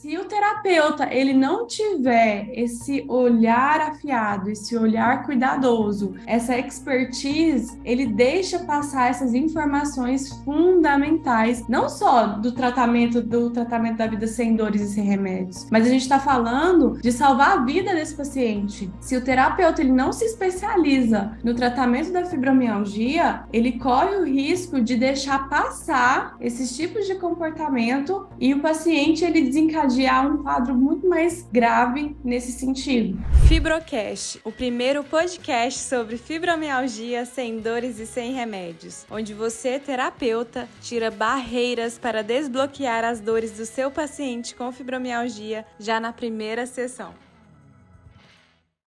Se o terapeuta ele não tiver esse olhar afiado, esse olhar cuidadoso, essa expertise, ele deixa passar essas informações fundamentais, não só do tratamento da vida sem dores e sem remédios, mas a gente está falando de salvar a vida desse paciente. Se o terapeuta ele não se especializa no tratamento da fibromialgia, ele corre o risco de deixar passar esses tipos de comportamento e o paciente ele desencadear um quadro muito mais grave nesse sentido. Fibrocast, o primeiro podcast sobre fibromialgia sem dores e sem remédios, onde você, terapeuta, tira barreiras para desbloquear as dores do seu paciente com fibromialgia já na primeira sessão.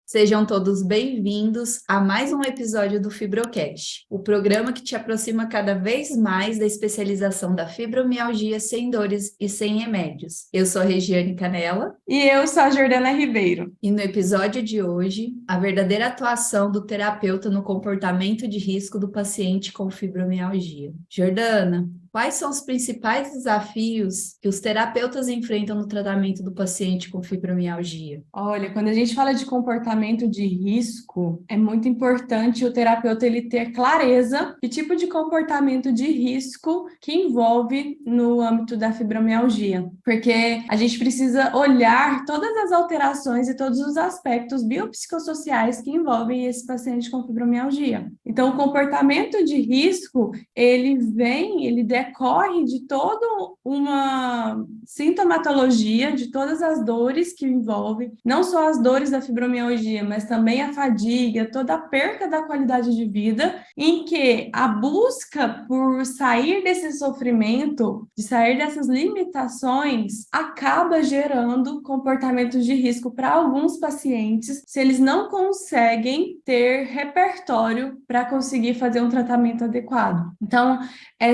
Sejam todos bem-vindos a mais um episódio do Fibrocast, o programa que te aproxima cada vez mais da especialização da fibromialgia sem dores e sem remédios. Eu sou a Regiane Canella. E eu sou a Jordana Ribeiro. E no episódio de hoje, a verdadeira atuação do terapeuta no comportamento de risco do paciente com fibromialgia. Jordana, quais são os principais desafios que os terapeutas enfrentam no tratamento do paciente com fibromialgia? Olha, quando a gente fala de comportamento de risco, é muito importante o terapeuta ele ter clareza que tipo de comportamento de risco que envolve no âmbito da fibromialgia, porque a gente precisa olhar todas as alterações e todos os aspectos biopsicossociais que envolvem esse paciente com fibromialgia. Então, o comportamento de risco, ele decorre de toda uma sintomatologia, de todas as dores que envolve, não só as dores da fibromialgia, mas também a fadiga, toda a perca da qualidade de vida, em que a busca por sair desse sofrimento, de sair dessas limitações, acaba gerando comportamentos de risco para alguns pacientes, se eles não conseguem ter repertório para conseguir fazer um tratamento adequado. Então,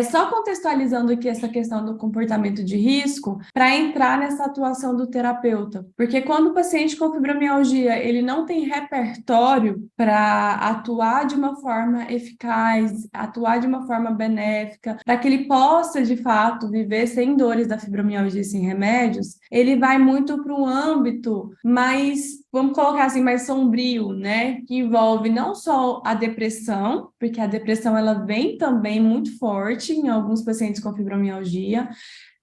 só contextualizando aqui essa questão do comportamento de risco, para entrar nessa atuação do terapeuta. Porque quando o paciente com fibromialgia, ele não tem repertório para atuar de uma forma eficaz, atuar de uma forma benéfica, para que ele possa, de fato, viver sem dores da fibromialgia e sem remédios, ele vai muito para um âmbito mais, vamos colocar assim, mais sombrio, né? Que envolve não só a depressão, porque a depressão ela vem também muito forte em alguns pacientes com fibromialgia.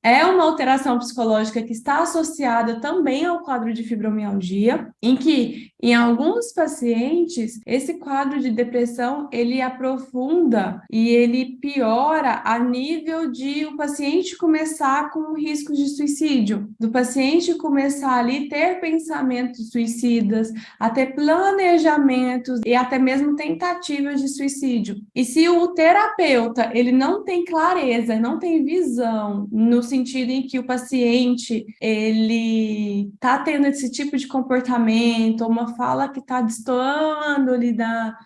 É uma alteração psicológica que está associada também ao quadro de fibromialgia, em que, em alguns pacientes, esse quadro de depressão, ele aprofunda e ele piora a nível de o paciente começar com riscos de suicídio, do paciente começar ali ter pensamentos suicidas, a ter planejamentos e até mesmo tentativas de suicídio. E se o terapeuta, ele não tem clareza, não tem visão no sentido em que o paciente ele está tendo esse tipo de comportamento, uma fala que está destoando ali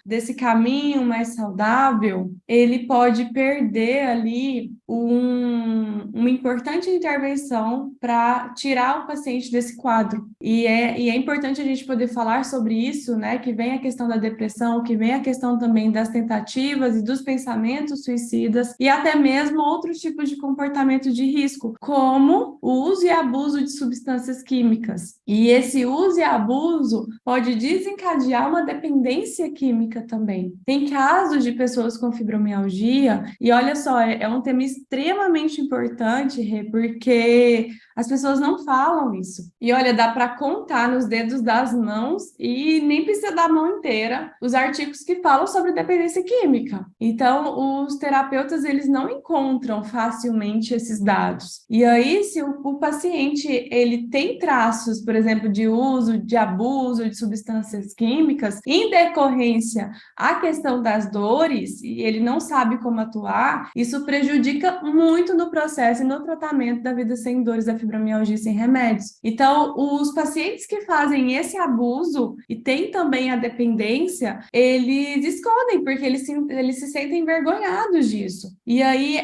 desse caminho mais saudável, ele pode perder ali uma importante intervenção para tirar o paciente desse quadro. E é importante a gente poder falar sobre isso, né? Que vem a questão da depressão, que vem a questão também das tentativas e dos pensamentos suicidas e até mesmo outros tipos de comportamento de risco, como o uso e abuso de substâncias químicas. E esse uso e abuso pode desencadear uma dependência química também. Tem casos de pessoas com fibromialgia, e olha só, é um tema extremamente importante, Rê, porque as pessoas não falam isso. E olha, dá para contar nos dedos das mãos, e nem precisa da mão inteira, os artigos que falam sobre dependência química. Então, os terapeutas, eles não encontram facilmente esses dados. E aí, se o paciente, ele tem traços, por exemplo, de uso, de abuso de substâncias químicas, em decorrência à questão das dores, e ele não sabe como atuar, isso prejudica muito no processo e no tratamento da vida sem dores da fibromialgia sem remédios. Então, os pacientes que fazem esse abuso e tem também a dependência, eles escondem, porque eles se sentem envergonhados disso. E aí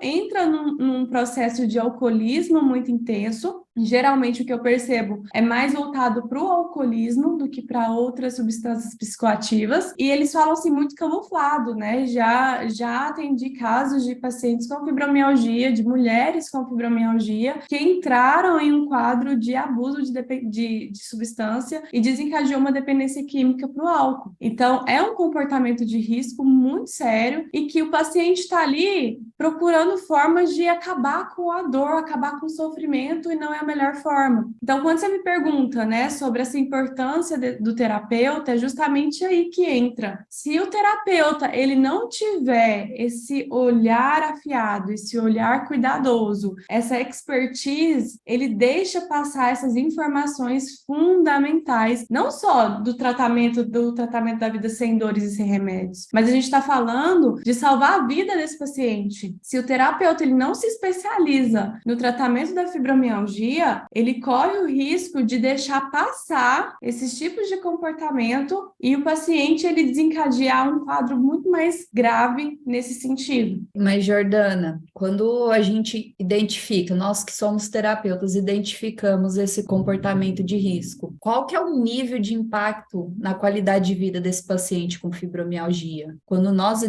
entra num processo de alcoolismo muito intenso, geralmente o que eu percebo é mais voltado para o alcoolismo do que para outras substâncias psicoativas, e eles falam assim muito camuflado, né? Já atendi casos de pacientes com fibromialgia, de mulheres com fibromialgia, que entraram em um quadro de abuso de substância e desencadeou uma dependência química para o álcool. Então, é um comportamento de risco muito sério e que o paciente está ali procurando formas de acabar com a dor, acabar com o sofrimento, e não é a melhor forma. Então, quando você me pergunta, né, sobre essa importância do terapeuta, é justamente aí que entra. Se o terapeuta, ele não tiver esse olhar afiado, esse olhar cuidadoso, essa expertise, ele deixa passar essas informações fundamentais, não só do tratamento da vida sem dores e sem remédios, mas a gente está falando de salvar a vida desse paciente. Se o terapeuta ele não se especializa no tratamento da fibromialgia, ele corre o risco de deixar passar esses tipos de comportamento e o paciente ele desencadear um quadro muito mais grave nesse sentido. Mas, Jordana, quando a gente identifica, nós que somos terapeutas, identificamos esse comportamento de risco, qual que é o nível de impacto na qualidade de vida desse paciente com fibromialgia? Quando nós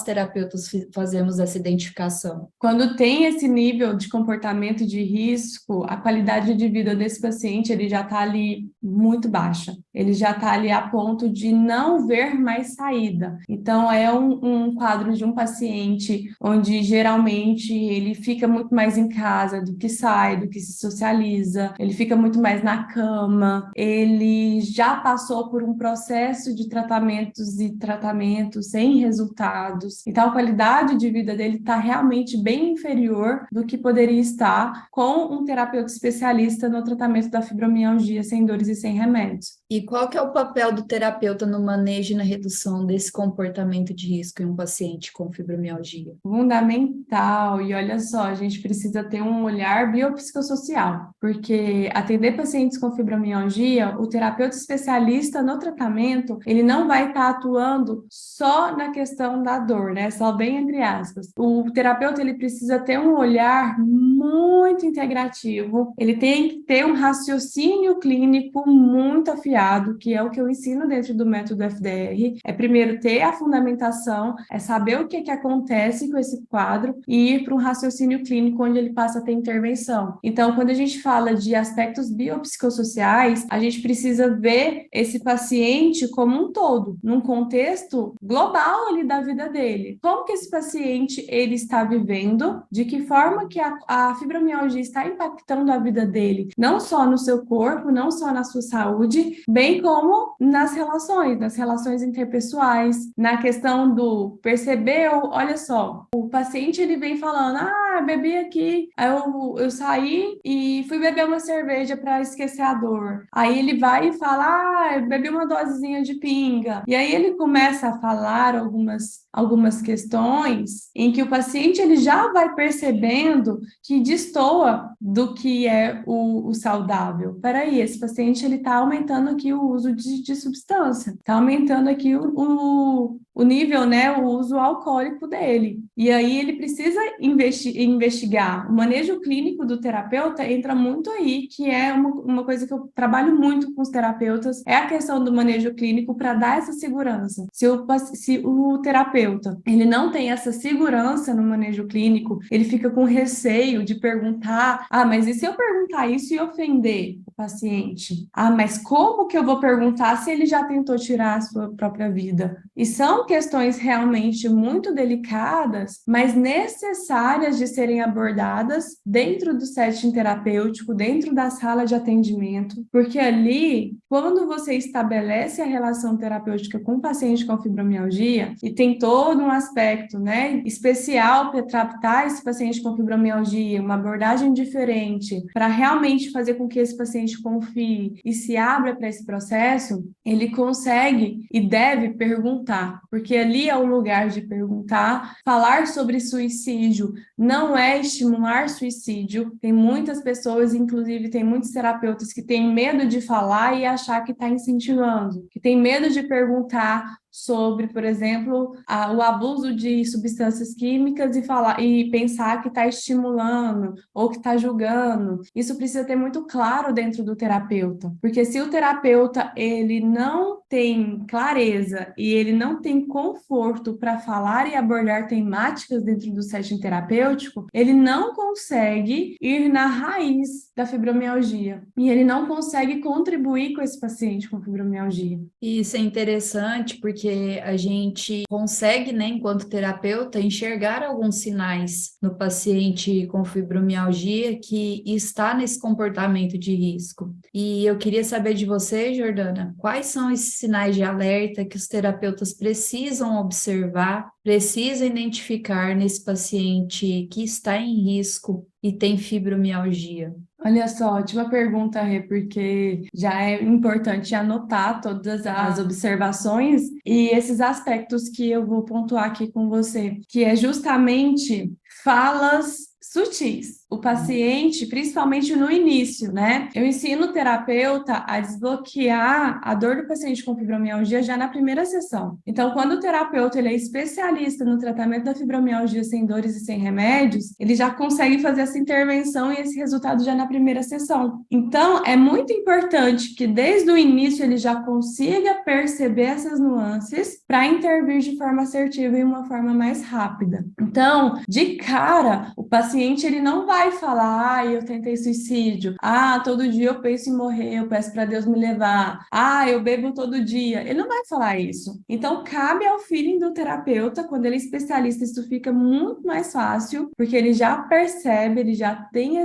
terapeutas fazemos essa identificação. Quando tem esse nível de comportamento de risco, a qualidade de vida desse paciente ele já está ali muito baixa. Ele já está ali a ponto de não ver mais saída. Então, é um quadro de um paciente onde geralmente ele fica muito mais em casa do que sai, do que se socializa, ele fica muito mais na cama, ele já passou por um processo de tratamentos e tratamentos sem resultados. Então, a qualidade de vida dele está realmente bem inferior do que poderia estar com um terapeuta especialista no tratamento da fibromialgia sem dores e sem remédios. E qual que é o papel do terapeuta no manejo e na redução desse comportamento de risco em um paciente com fibromialgia? Fundamental. E olha só, a gente precisa ter um olhar biopsicossocial, porque atender pacientes com fibromialgia, o terapeuta especialista no tratamento, ele não vai estar atuando só na questão da dor, né? Só bem entre aspas. O terapeuta, ele precisa ter um olhar muito integrativo, ele tem que ter um raciocínio clínico muito afiado, que é o que eu ensino dentro do método FDR. É primeiro ter a fundamentação, é saber o que acontece com esse quadro e ir para um raciocínio clínico onde ele passa a ter intervenção. Então, quando a gente fala de aspectos biopsicossociais, a gente precisa ver esse paciente como um todo, num contexto global ali da vida dele. Como que esse paciente ele está vivendo, de que forma que a fibromialgia está impactando a vida dele, não só no seu corpo, não só na sua saúde, bem como nas relações interpessoais, na questão do perceber, olha só, o paciente ele vem falando, bebi aqui, aí eu saí e fui beber uma cerveja para esquecer a dor. Aí ele vai e fala, bebi uma dosezinha de pinga. E aí ele começa a falar algumas questões em que o paciente ele já vai percebendo que destoa do que é o saudável. Peraí, esse paciente ele está aumentando aqui o uso de substância, está aumentando aqui o nível, né, o uso alcoólico dele. E aí ele precisa investigar. O manejo clínico do terapeuta entra muito aí, que é uma coisa que eu trabalho muito com os terapeutas, é a questão do manejo clínico para dar essa segurança. Se o terapeuta ele não tem essa segurança no manejo clínico, ele fica com receio de perguntar, mas e se eu perguntar isso e ofender o paciente? Mas como que eu vou perguntar se ele já tentou tirar a sua própria vida? E são questões realmente muito delicadas, mas necessárias de serem abordadas dentro do setting terapêutico, dentro da sala de atendimento, porque ali, quando você estabelece a relação terapêutica com o paciente com fibromialgia, e tem todo um aspecto, né, especial para tratar esse paciente com fibromialgia, uma abordagem diferente, para realmente fazer com que esse paciente confie e se abra para esse processo, ele consegue e deve perguntar, porque ali é o lugar de perguntar. Falar sobre suicídio não é estimular suicídio. Tem muitas pessoas, inclusive tem muitos terapeutas que têm medo de falar e achar que está incentivando, que tem medo de perguntar sobre, por exemplo, o abuso de substâncias químicas e pensar que está estimulando ou que está julgando. Isso precisa ter muito claro dentro do terapeuta, porque se o terapeuta ele não tem clareza e ele não tem conforto para falar e abordar temáticas dentro do setting terapêutico, ele não consegue ir na raiz da fibromialgia e ele não consegue contribuir com esse paciente com fibromialgia. Isso é interessante porque a gente consegue, né, enquanto terapeuta, enxergar alguns sinais no paciente com fibromialgia que está nesse comportamento de risco. E eu queria saber de você, Jordana, quais são esses sinais de alerta que os terapeutas precisam observar, precisam identificar nesse paciente que está em risco e tem fibromialgia? Olha só, ótima pergunta, Rê, porque já é importante anotar todas as observações e esses aspectos que eu vou pontuar aqui com você, que é justamente falas sutis. O paciente, principalmente no início, né? Eu ensino o terapeuta a desbloquear a dor do paciente com fibromialgia já na primeira sessão. Então, quando o terapeuta ele é especialista no tratamento da fibromialgia sem dores e sem remédios, ele já consegue fazer essa intervenção e esse resultado já na primeira sessão. Então, é muito importante que desde o início ele já consiga perceber essas nuances para intervir de forma assertiva e uma forma mais rápida. Então, de cara, o paciente ele não vai falar, eu tentei suicídio, todo dia eu penso em morrer, eu peço para Deus me levar, eu bebo todo dia. Ele não vai falar isso. Então, cabe ao feeling do terapeuta, quando ele é especialista, isso fica muito mais fácil, porque ele já percebe, ele já tem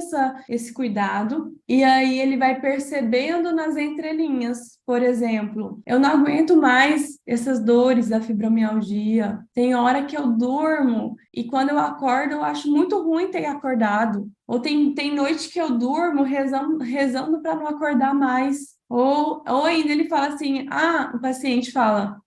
esse cuidado, e aí ele vai percebendo nas entrelinhas. Por exemplo, eu não aguento mais essas dores da fibromialgia. Tem hora que eu durmo e quando eu acordo eu acho muito ruim ter acordado. Ou tem noite que eu durmo rezando para não acordar mais. Ou ainda ele fala assim, o paciente fala,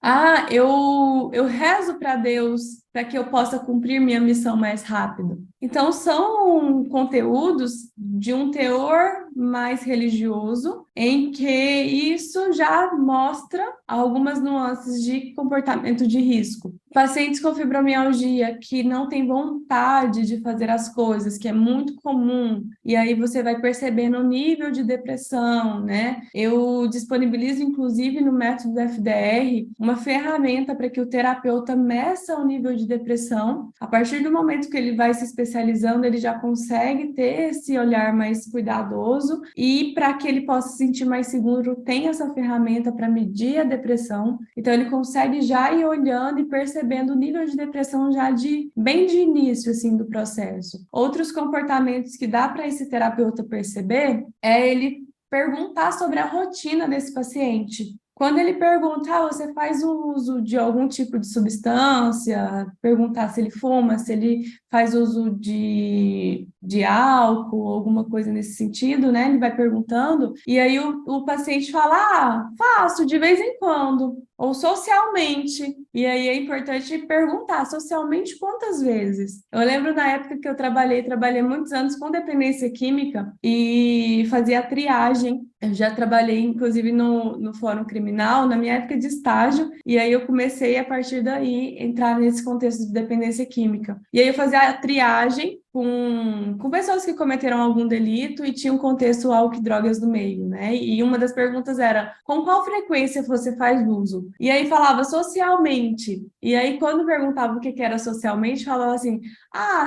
eu rezo para Deus para que eu possa cumprir minha missão mais rápido. Então, são conteúdos de um teor mais religioso, em que isso já mostra algumas nuances de comportamento de risco. Pacientes com fibromialgia que não têm vontade de fazer as coisas, que é muito comum, e aí você vai percebendo o nível de depressão, né? Eu disponibilizo, inclusive, no método do FDR, uma ferramenta para que o terapeuta meça o nível de depressão. A partir do momento que ele vai se especializando, ele já consegue ter esse olhar mais cuidadoso e para que ele possa se sentir mais seguro, tem essa ferramenta para medir a depressão. Então, ele consegue já ir olhando e percebendo o nível de depressão já bem de início, assim, do processo. Outros comportamentos que dá para esse terapeuta perceber é ele perguntar sobre a rotina desse paciente. Quando ele pergunta, você faz uso de algum tipo de substância, perguntar se ele fuma, se ele faz uso de álcool, alguma coisa nesse sentido, né? Ele vai perguntando, e aí o paciente fala, faço de vez em quando, ou socialmente. E aí é importante perguntar, socialmente quantas vezes? Eu lembro na época que eu trabalhei muitos anos com dependência química e fazia triagem. Eu já trabalhei, inclusive, no Fórum Criminal, na minha época de estágio, e aí eu comecei, a partir daí, entrar nesse contexto de dependência química. E aí eu fazia a triagem com pessoas que cometeram algum delito e tinha um contexto álcool e drogas no meio, né? E uma das perguntas era, com qual frequência você faz uso? E aí falava socialmente. E aí, quando perguntava o que era socialmente, falava assim,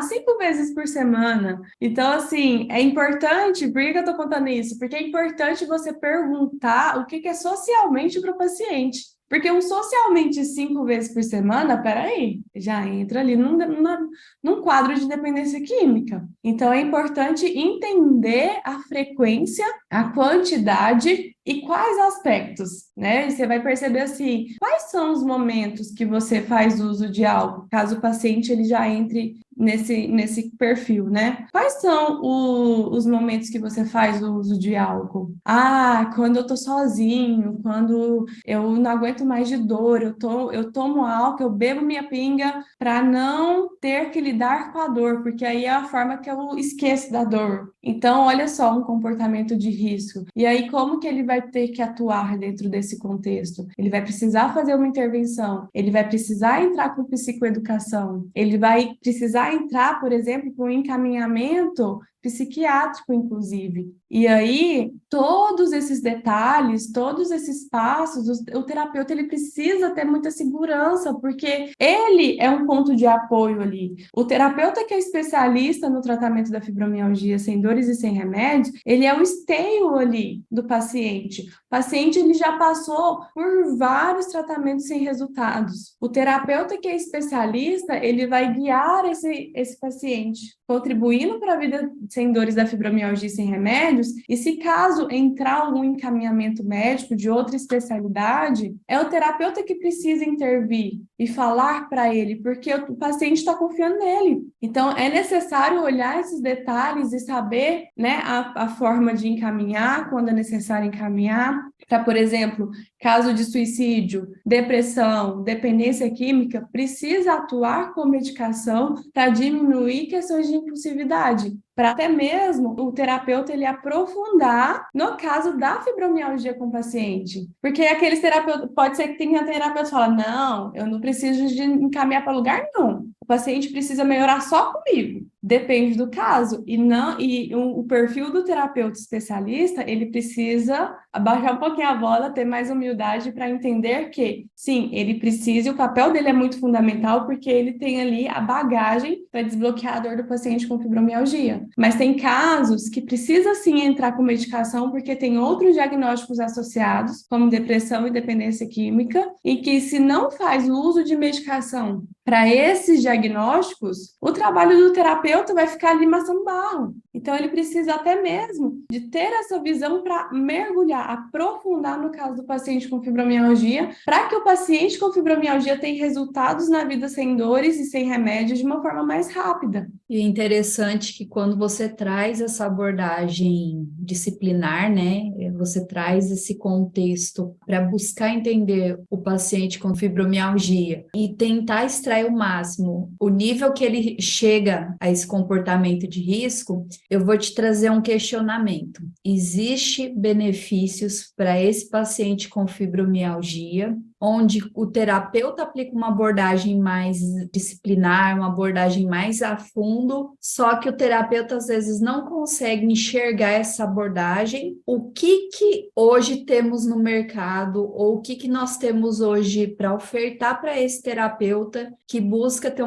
5 vezes por semana. Então, assim, é importante, por que eu tô contando isso? Porque é importante você perguntar o que é socialmente para o paciente. Porque um socialmente 5 vezes por semana, peraí, já entra ali num quadro de dependência química. Então, é importante entender a frequência, a quantidade e quais aspectos, né? E você vai perceber assim, quais são os momentos que você faz uso de álcool, caso o paciente ele já entre nesse perfil, né? Quais são os momentos que você faz o uso de álcool? Ah, quando eu tô sozinho, quando eu não aguento mais de dor, eu tomo álcool, eu bebo minha pinga para não ter que lidar com a dor, porque aí é a forma que eu esqueço da dor. Então, olha só, um comportamento de risco. E aí, como que ele vai ter que atuar dentro desse contexto? Ele vai precisar fazer uma intervenção, ele vai precisar entrar com psicoeducação, ele vai precisar entrar, por exemplo, com um encaminhamento psiquiátrico, inclusive. E aí, todos esses detalhes, todos esses passos, o terapeuta ele precisa ter muita segurança, porque ele é um ponto de apoio ali. O terapeuta que é especialista no tratamento da fibromialgia sem dores e sem remédios, ele é o esteio ali do paciente. O paciente ele já passou por vários tratamentos sem resultados. O terapeuta que é especialista, ele vai guiar esse paciente, contribuindo para a vida sem dores da fibromialgia sem remédios, e se caso entrar algum encaminhamento médico de outra especialidade, é o terapeuta que precisa intervir e falar para ele, porque o paciente está confiando nele. Então, é necessário olhar esses detalhes e saber, né, a forma de encaminhar, quando é necessário encaminhar, para, por exemplo, caso de suicídio, depressão, dependência química, precisa atuar com medicação para diminuir questões de impulsividade, para até mesmo o terapeuta ele aprofundar no caso da fibromialgia com o paciente. Porque aqueles terapeutas, pode ser que tenha terapeuta que fala, não, eu não preciso de encaminhar para lugar nenhum. O paciente precisa melhorar só comigo. Depende do caso. E o perfil do terapeuta especialista, ele precisa abaixar um pouquinho a bola, ter mais humildade para entender que, sim, ele precisa, e o papel dele é muito fundamental, porque ele tem ali a bagagem para desbloquear a dor do paciente com fibromialgia. Mas tem casos que precisa, sim, entrar com medicação, porque tem outros diagnósticos associados, como depressão e dependência química, e que se não faz o uso de medicação para esses diagnósticos, o trabalho do terapeuta vai ficar ali maçã barro. Então, ele precisa até mesmo de ter essa visão para mergulhar, aprofundar no caso do paciente com fibromialgia, para que o paciente com fibromialgia tenha resultados na vida sem dores e sem remédios de uma forma mais rápida. E é interessante que quando você traz essa abordagem disciplinar, né, você traz esse contexto para buscar entender o paciente com fibromialgia e tentar extrair o máximo o nível que ele chega a esse comportamento de risco, eu vou te trazer um questionamento. Existe benefícios para esse paciente com fibromialgia, onde o terapeuta aplica uma abordagem mais disciplinar, uma abordagem mais a fundo, só que o terapeuta às vezes não consegue enxergar essa abordagem. O que hoje temos no mercado, ou o que nós temos hoje para ofertar para esse terapeuta que busca ter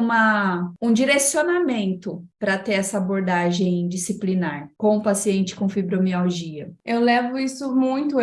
um direcionamento para ter essa abordagem disciplinar com o paciente com fibromialgia? Eu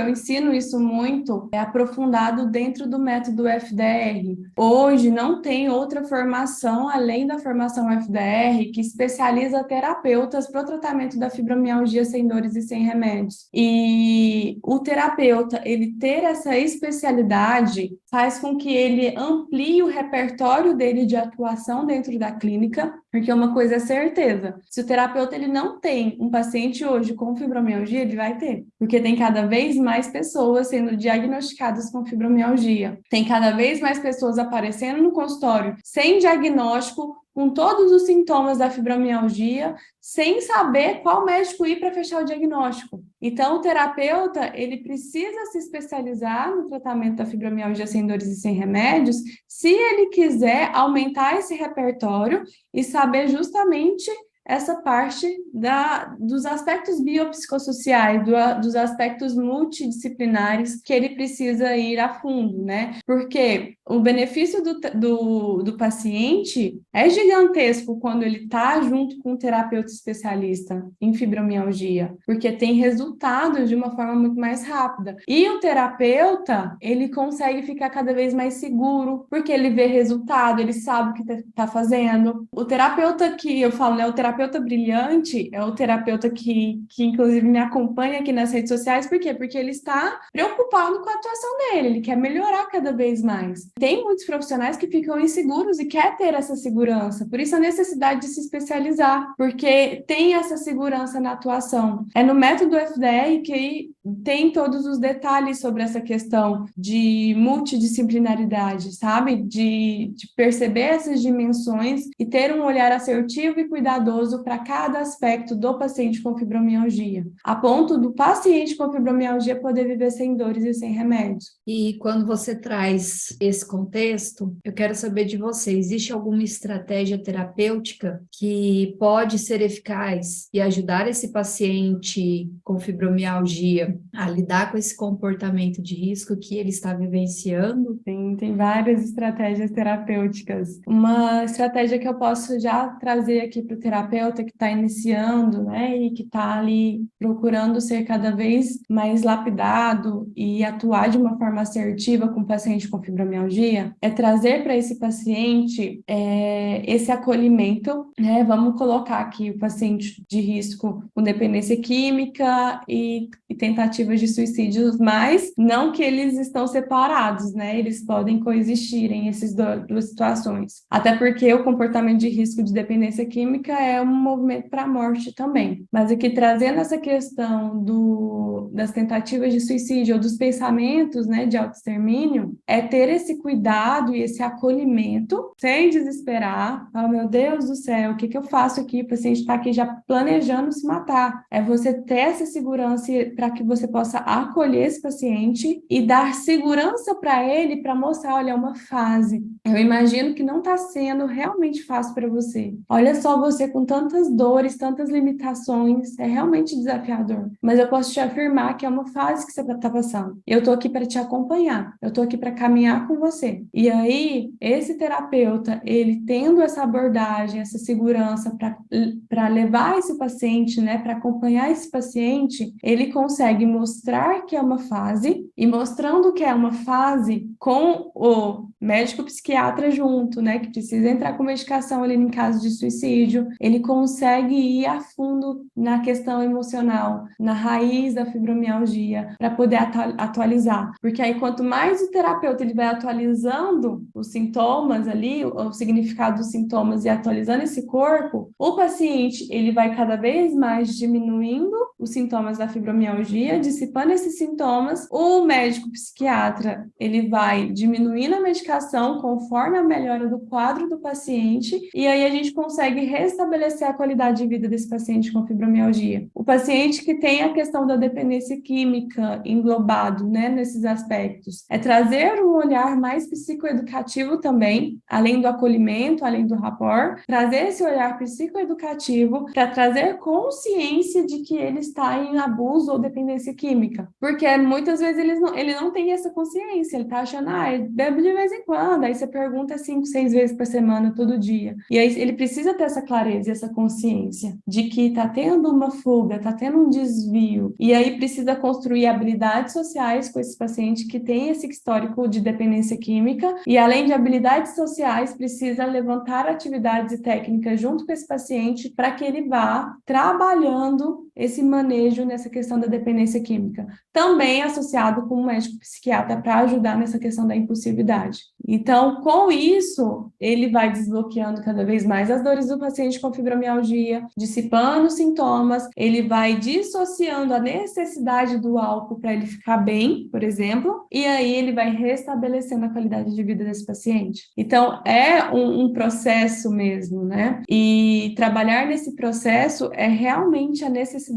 ensino isso muito, aprofundado dentro do método FDR. Hoje não tem outra formação, além da formação FDR, que especializa terapeutas para o tratamento da fibromialgia sem dores e sem remédios. E o terapeuta, ele ter essa especialidade, faz com que ele amplie o repertório dele de atuação dentro da clínica, porque uma coisa é certeza, se o terapeuta ele não tem um paciente hoje com fibromialgia, ele vai ter, porque tem cada vez mais pessoas sendo diagnosticadas com fibromialgia, tem cada vez mais pessoas aparecendo no consultório sem diagnóstico, com todos os sintomas da fibromialgia, sem saber qual médico ir para fechar o diagnóstico. Então, o terapeuta, ele precisa se especializar no tratamento da fibromialgia sem dores e sem remédios, se ele quiser aumentar esse repertório e saber justamente essa parte dos aspectos biopsicossociais, dos aspectos multidisciplinares que ele precisa ir a fundo, né? Porque o benefício do paciente é gigantesco quando ele está junto com um terapeuta especialista em fibromialgia, porque tem resultados de uma forma muito mais rápida. E o terapeuta, ele consegue ficar cada vez mais seguro, porque ele vê resultado, ele sabe o que está fazendo. O terapeuta que eu falo, né? O terapeuta terapeuta brilhante é o terapeuta que inclusive me acompanha aqui nas redes sociais. Por quê? Porque ele está preocupado com a atuação dele, ele quer melhorar cada vez mais. Tem muitos profissionais que ficam inseguros e quer ter essa segurança, por isso a necessidade de se especializar, porque tem essa segurança na atuação. É no método FDR que tem todos os detalhes sobre essa questão de multidisciplinaridade, sabe? De perceber essas dimensões e ter um olhar assertivo e cuidadoso para cada aspecto do paciente com fibromialgia, a ponto do paciente com fibromialgia poder viver sem dores e sem remédios. E quando você traz esse contexto, eu quero saber de você, existe alguma estratégia terapêutica que pode ser eficaz e ajudar esse paciente com fibromialgia a lidar com esse comportamento de risco que ele está vivenciando? Tem várias estratégias terapêuticas. Uma estratégia que eu posso já trazer aqui para o terapeuta que está iniciando, né, e que está ali procurando ser cada vez mais lapidado e atuar de uma forma assertiva com o paciente com fibromialgia, é trazer para esse paciente esse acolhimento, né? Vamos colocar aqui o paciente de risco com dependência química e tentativas de suicídios, mas não que eles estão separados, né? Eles podem coexistir em essas duas situações. Até porque o comportamento de risco de dependência química é um movimento para a morte também. Mas aqui trazendo essa questão das tentativas de suicídio ou dos pensamentos, né, de autoextermínio, é ter esse cuidado e esse acolhimento sem desesperar. Fala, meu Deus do céu, o que eu faço aqui? O paciente está aqui já planejando se matar. É você ter essa segurança para que você possa acolher esse paciente e dar segurança para ele, para mostrar, olha, é uma fase. Eu imagino que não está sendo realmente fácil para você. Olha só você com tantas dores, tantas limitações, é realmente desafiador. Mas eu posso te afirmar que é uma fase que você está passando. Eu estou aqui para te acompanhar, eu estou aqui para caminhar com você. E aí, esse terapeuta, ele tendo essa abordagem, essa segurança para levar esse paciente, né, para acompanhar esse paciente, ele consegue mostrar que é uma fase, e mostrando que é uma fase com o médico psiquiatra junto, né, que precisa entrar com medicação ali em caso de suicídio, ele consegue ir a fundo na questão emocional, na raiz da fibromialgia, para poder atualizar. Porque aí, quanto mais o terapeuta ele vai atualizando os sintomas ali, o significado dos sintomas e atualizando esse corpo, o paciente ele vai cada vez mais diminuindo os sintomas da fibromialgia, dissipando esses sintomas. O médico psiquiatra ele vai diminuindo a medicação conforme a melhora do quadro do paciente, e aí a gente consegue restabelecer a qualidade de vida desse paciente com fibromialgia. O paciente que tem a questão da dependência química englobado, né, nesses aspectos, é trazer um olhar mais psicoeducativo também, além do acolhimento, além do rapport, trazer esse olhar psicoeducativo para trazer consciência de que ele está em abuso ou dependência química, porque muitas vezes ele não tem essa consciência, ele está achando, ele bebe de vez em quando, aí você pergunta 5, 6 vezes por semana, todo dia, e aí ele precisa ter essa clareza e essa consciência de que está tendo uma fuga, está tendo um desvio, e aí precisa construir habilidades sociais com esse paciente que tem esse histórico de dependência química, e além de habilidades sociais, precisa levantar atividades e técnicas junto com esse paciente para que ele vá trabalhando esse manejo nessa questão da dependência química, também associado com um médico psiquiatra para ajudar nessa questão da impulsividade. Então, com isso, ele vai desbloqueando cada vez mais as dores do paciente com fibromialgia, dissipando os sintomas, ele vai dissociando a necessidade do álcool para ele ficar bem, por exemplo, e aí ele vai restabelecendo a qualidade de vida desse paciente. Então, é um processo mesmo, né? E trabalhar nesse processo é realmente a necessidade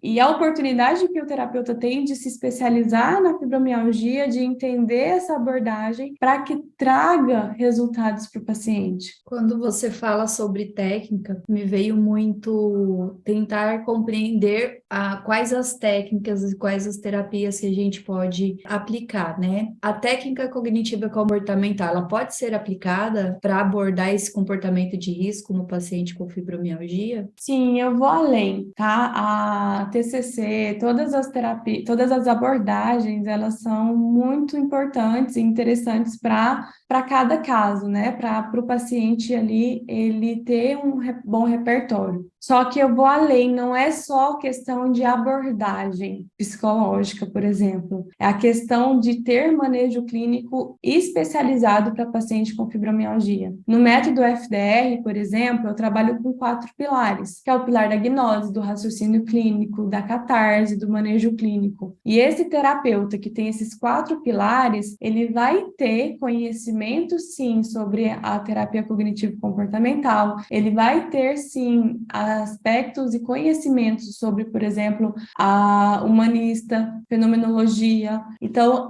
e a oportunidade que o terapeuta tem de se especializar na fibromialgia, de entender essa abordagem para que traga resultados para o paciente. Quando você fala sobre técnica, me veio muito tentar compreender quais as técnicas e quais as terapias que a gente pode aplicar, né? A técnica cognitiva comportamental, ela pode ser aplicada para abordar esse comportamento de risco no paciente com fibromialgia? Sim, eu vou além, tá? A TCC, todas as terapias, todas as abordagens, elas são muito importantes e interessantes para cada caso, né? Para o paciente ali, ele ter um bom repertório. Só que eu vou além, não é só questão de abordagem psicológica, por exemplo. É a questão de ter manejo clínico especializado para paciente com fibromialgia. No método FDR, por exemplo, eu trabalho com 4 pilares, que é o pilar da gnose, do raciocínio clínico, da catarse, do manejo clínico. E esse terapeuta que tem esses 4 pilares, ele vai ter conhecimento, sim, sobre a terapia cognitivo-comportamental, ele vai ter, sim, aspectos e conhecimentos sobre, por exemplo, a humanista, fenomenologia. Então,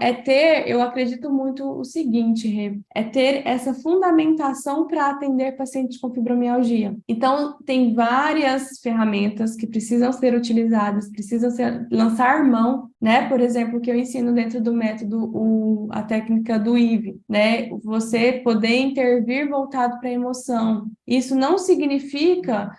eu acredito muito o seguinte, Rê, é ter essa fundamentação para atender pacientes com fibromialgia. Então, tem várias ferramentas que precisam ser utilizadas, lançar mão, né? Por exemplo, que eu ensino dentro do método, a técnica do IV, né? Você poder intervir voltado para a emoção. Isso não significa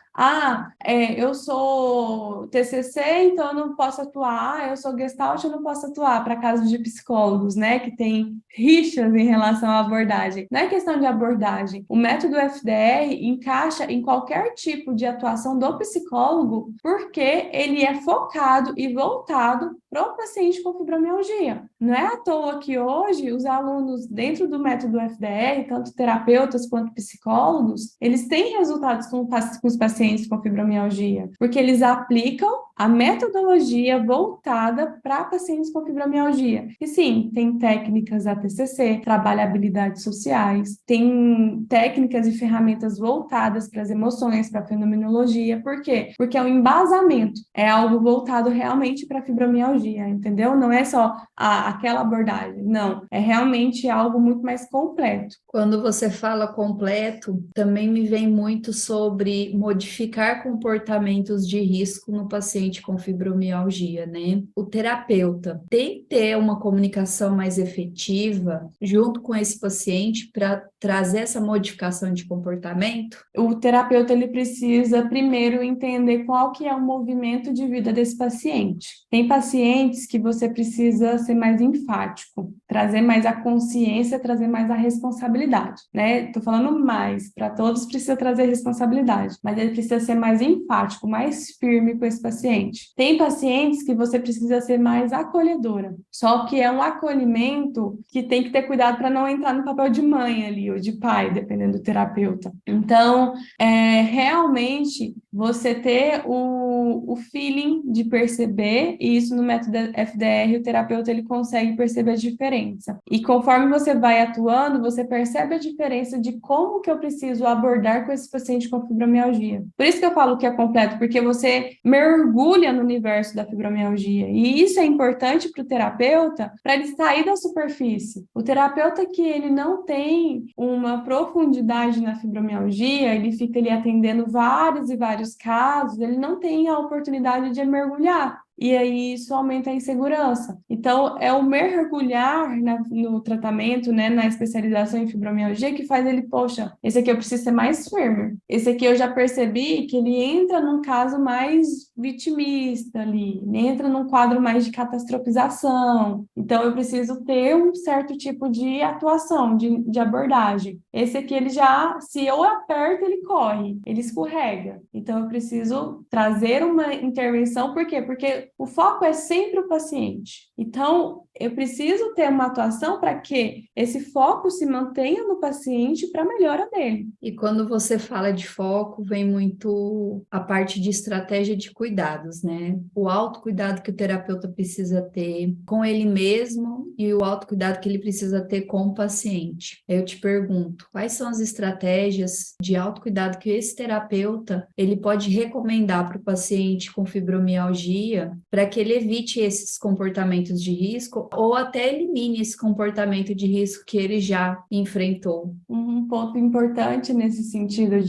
eu sou TCC, então eu não posso atuar. Eu sou Gestalt, eu não posso atuar, para casos de psicólogos, né, que tem rixas em relação à abordagem. Não é questão de abordagem. O método FDR encaixa em qualquer tipo de atuação do psicólogo, porque ele é focado e voltado para o paciente com fibromialgia. Não é à toa que hoje os alunos dentro do método FDR, tanto terapeutas quanto psicólogos, eles têm resultados com os pacientes com fibromialgia, porque eles aplicam a metodologia voltada para pacientes com fibromialgia. E sim, tem técnicas ATCC, trabalha habilidades sociais, tem técnicas e ferramentas voltadas para as emoções, para a fenomenologia. Por quê? Porque é um embasamento, é algo voltado realmente para a fibromialgia, entendeu? Não é só aquela abordagem, não. É realmente algo muito mais completo. Quando você fala completo, também me vem muito sobre modificar comportamentos de risco no paciente com fibromialgia, né? O terapeuta tem que ter uma comunicação mais efetiva junto com esse paciente para trazer essa modificação de comportamento? O terapeuta, ele precisa primeiro entender qual que é o movimento de vida desse paciente. Tem pacientes que você precisa ser mais enfático, trazer mais a consciência, trazer mais a responsabilidade, né? Tô falando mais, para todos precisa trazer responsabilidade, mas ele precisa ser mais enfático, mais firme com esse paciente. Tem pacientes que você precisa ser mais acolhedora, só que é um acolhimento que tem que ter cuidado para não entrar no papel de mãe ali, ou de pai, dependendo do terapeuta. Então, realmente, você ter o feeling de perceber, e isso no método FDR, o terapeuta ele consegue perceber a diferença. E conforme você vai atuando, você percebe a diferença de como que eu preciso abordar com esse paciente com fibromialgia. Por isso que eu falo que é completo, porque você mergulha no universo da fibromialgia. E isso é importante para o terapeuta, para ele sair da superfície. O terapeuta que ele não tem uma profundidade na fibromialgia, ele fica ali atendendo vários e vários casos, ele não tem a oportunidade de mergulhar. E aí isso aumenta a insegurança. Então, é o mergulhar no tratamento, né, na especialização em fibromialgia que faz ele, poxa, esse aqui eu preciso ser mais firme. Esse aqui eu já percebi que ele entra num caso mais vitimista ali, entra num quadro mais de catastrofização. Então, eu preciso ter um certo tipo de atuação, de abordagem. Esse aqui, ele já, se eu aperto, ele corre, ele escorrega. Então, eu preciso trazer uma intervenção, por quê? Porque o foco é sempre o paciente. Então, eu preciso ter uma atuação para que esse foco se mantenha no paciente para a melhora dele. E quando você fala de foco, vem muito a parte de estratégia de cuidados, né? O autocuidado que o terapeuta precisa ter com ele mesmo e o autocuidado que ele precisa ter com o paciente. Eu te pergunto, quais são as estratégias de autocuidado que esse terapeuta ele pode recomendar para o paciente com fibromialgia para que ele evite esses comportamentos de risco ou até elimine esse comportamento de risco que ele já enfrentou? Um ponto importante nesse sentido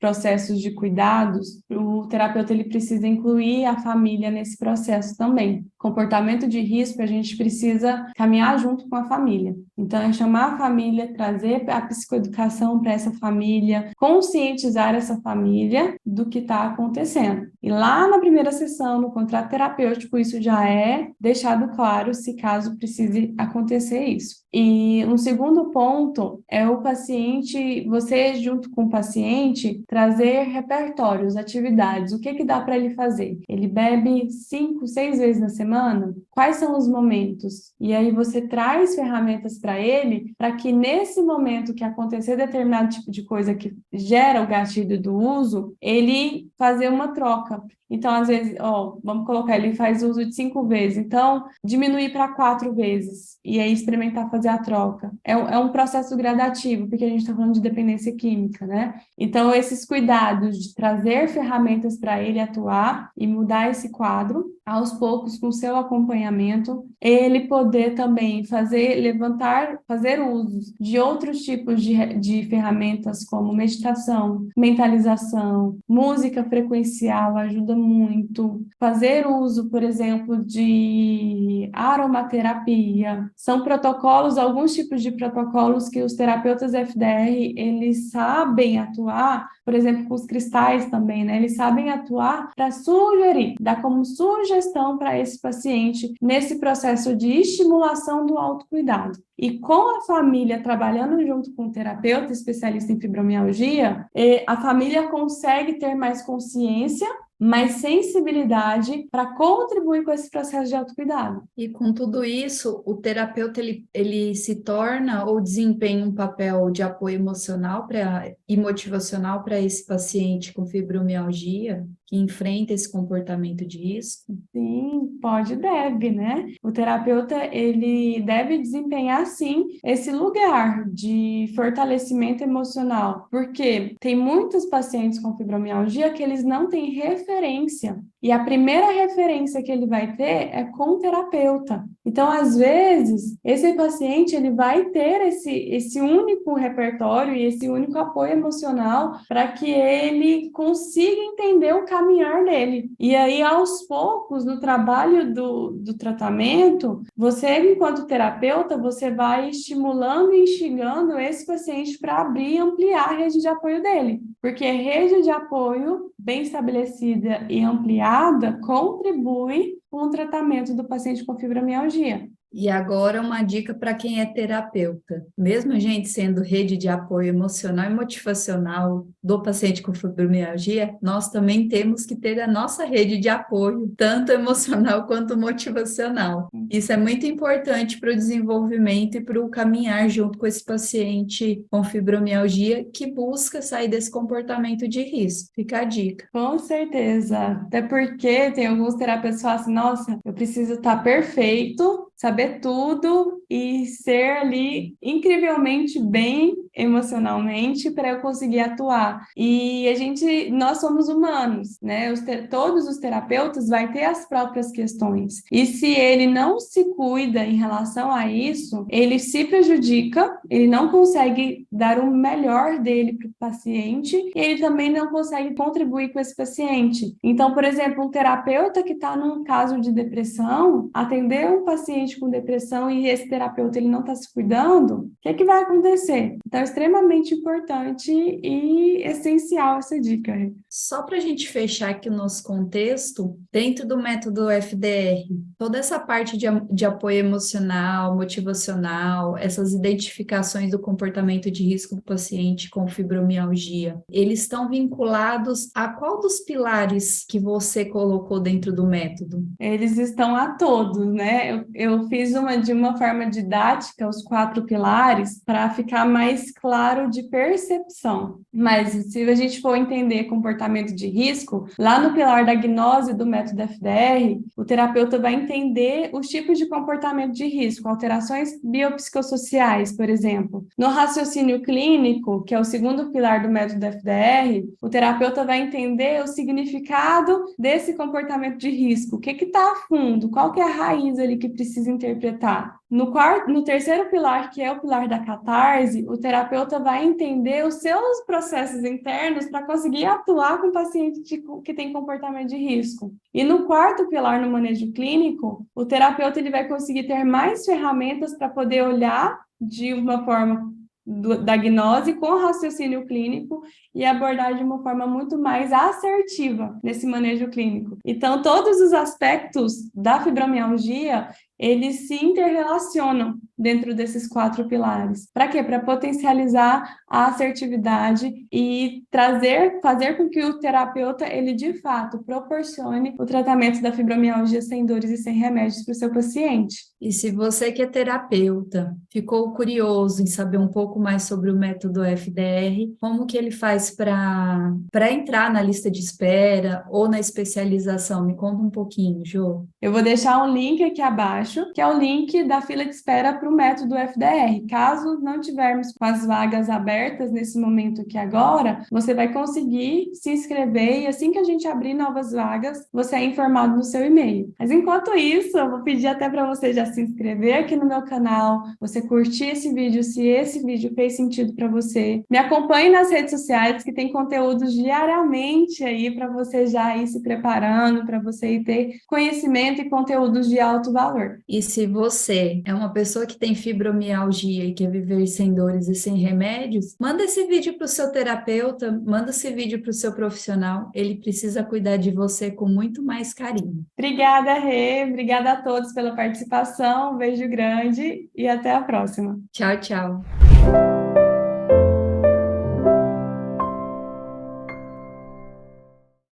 processos de cuidados, o terapeuta ele precisa incluir a família nesse processo também. Comportamento de risco, a gente precisa caminhar junto com a família. Então, é chamar a família, trazer a psicoeducação para essa família, conscientizar essa família do que está acontecendo. E lá na primeira sessão, no contrato terapêutico, isso já é deixado claro se caso precise acontecer isso. E um segundo ponto é o paciente, você junto com o paciente, trazer repertórios, atividades, o que dá para ele fazer. Ele bebe 5, 6 vezes na semana? Quais são os momentos? E aí você traz ferramentas para ele, para que nesse momento que acontecer determinado tipo de coisa que gera o gatilho do uso, ele fazer uma troca. Então, às vezes, vamos colocar, ele faz uso de 5 vezes, então diminuir para 4 vezes, e aí experimentar fazer a troca. É um processo gradativo, porque a gente está falando de dependência química, né? Então, esses cuidados de trazer ferramentas para ele atuar e mudar esse quadro, aos poucos, com seu acompanhamento, ele poder também fazer uso de outros tipos de ferramentas, como meditação, mentalização, música frequencial, ajuda muito. Fazer uso, por exemplo, de aromaterapia. São protocolos, alguns tipos de protocolos que os terapeutas FDR, eles sabem atuar, por exemplo, com os cristais também, né? Eles sabem atuar para sugerir, dar como sugestão para esse paciente nesse processo de estimulação do autocuidado. E com a família trabalhando junto com o terapeuta especialista em fibromialgia, a família consegue ter mais consciência, mais sensibilidade para contribuir com esse processo de autocuidado. E com tudo isso, o terapeuta ele se torna ou desempenha um papel de apoio emocional e motivacional para esse paciente com fibromialgia que enfrenta esse comportamento de risco? Sim, pode e deve, né? O terapeuta, ele deve desempenhar, sim, esse lugar de fortalecimento emocional, porque tem muitos pacientes com fibromialgia que eles não têm referência, e a primeira referência que ele vai ter é com o terapeuta. Então, às vezes, esse paciente, ele vai ter esse único repertório e esse único apoio emocional para que ele consiga entender o caminhar dele. E aí, aos poucos, no trabalho do tratamento, você, enquanto terapeuta, você vai estimulando e instigando esse paciente para abrir e ampliar a rede de apoio dele. Porque a rede de apoio bem estabelecida e ampliada contribui com o tratamento do paciente com fibromialgia. E agora uma dica para quem é terapeuta. Mesmo a gente sendo rede de apoio emocional e motivacional do paciente com fibromialgia, nós também temos que ter a nossa rede de apoio, tanto emocional quanto motivacional. Isso é muito importante para o desenvolvimento e para o caminhar junto com esse paciente com fibromialgia que busca sair desse comportamento de risco. Fica a dica. Com certeza. Até porque tem alguns terapeutas que falam assim, nossa, eu preciso estar perfeito, saber tudo e ser ali incrivelmente bem emocionalmente para eu conseguir atuar. E nós somos humanos, né? Todos os terapeutas vai ter as próprias questões. E se ele não se cuida em relação a isso, ele se prejudica, ele não consegue dar o melhor dele para o paciente e ele também não consegue contribuir com esse paciente. Então, por exemplo, um terapeuta que está num caso de depressão, atender um paciente com depressão e esse terapeuta ele não está se cuidando, o que vai acontecer? Então, é extremamente importante e essencial essa dica. Só para a gente fechar aqui o nosso contexto, dentro do método FDR, toda essa parte de apoio emocional, motivacional, essas identificações do comportamento de risco do paciente com fibromialgia, eles estão vinculados a qual dos pilares que você colocou dentro do método? Eles estão a todos, né? Eu fiz de uma forma didática os 4 pilares para ficar mais claro de percepção. Mas se a gente for entender comportamento de risco, lá no pilar da gnose do método FDR, o terapeuta vai entender os tipos de comportamento de risco, alterações biopsicossociais, por exemplo. No raciocínio clínico, que é o segundo pilar do método FDR, o terapeuta vai entender o significado desse comportamento de risco. O que está a fundo? Qual que é a raiz ali que precisa precisa interpretar. No terceiro pilar, que é o pilar da catarse, o terapeuta vai entender os seus processos internos para conseguir atuar com o paciente que tem comportamento de risco. E no quarto pilar, no manejo clínico, o terapeuta ele vai conseguir ter mais ferramentas para poder olhar de uma forma da gnose com raciocínio clínico e abordar de uma forma muito mais assertiva nesse manejo clínico. Então, todos os aspectos da fibromialgia, eles se interrelacionam dentro desses 4 pilares. Para quê? Para potencializar a assertividade e fazer com que o terapeuta, ele de fato proporcione o tratamento da fibromialgia sem dores e sem remédios para o seu paciente. E se você que é terapeuta ficou curioso em saber um pouco mais sobre o método FDR, como que ele faz para entrar na lista de espera ou na especialização? Me conta um pouquinho, Jô. Eu vou deixar um link aqui abaixo, que é o link da fila de espera para o método FDR. Caso não tivermos com as vagas abertas nesse momento aqui agora, você vai conseguir se inscrever e assim que a gente abrir novas vagas, você é informado no seu e-mail. Mas enquanto isso, eu vou pedir até para você já se inscrever aqui no meu canal, você curtir esse vídeo se esse vídeo fez sentido para você. Me acompanhe nas redes sociais que tem conteúdos diariamente aí para você já ir se preparando, para você ir ter conhecimento e conteúdos de alto valor. E se você é uma pessoa que tem fibromialgia e quer viver sem dores e sem remédios, manda esse vídeo para o seu terapeuta, manda esse vídeo para o seu profissional, ele precisa cuidar de você com muito mais carinho. Obrigada, Rê, obrigada a todos pela participação, um beijo grande e até a próxima. Tchau, tchau.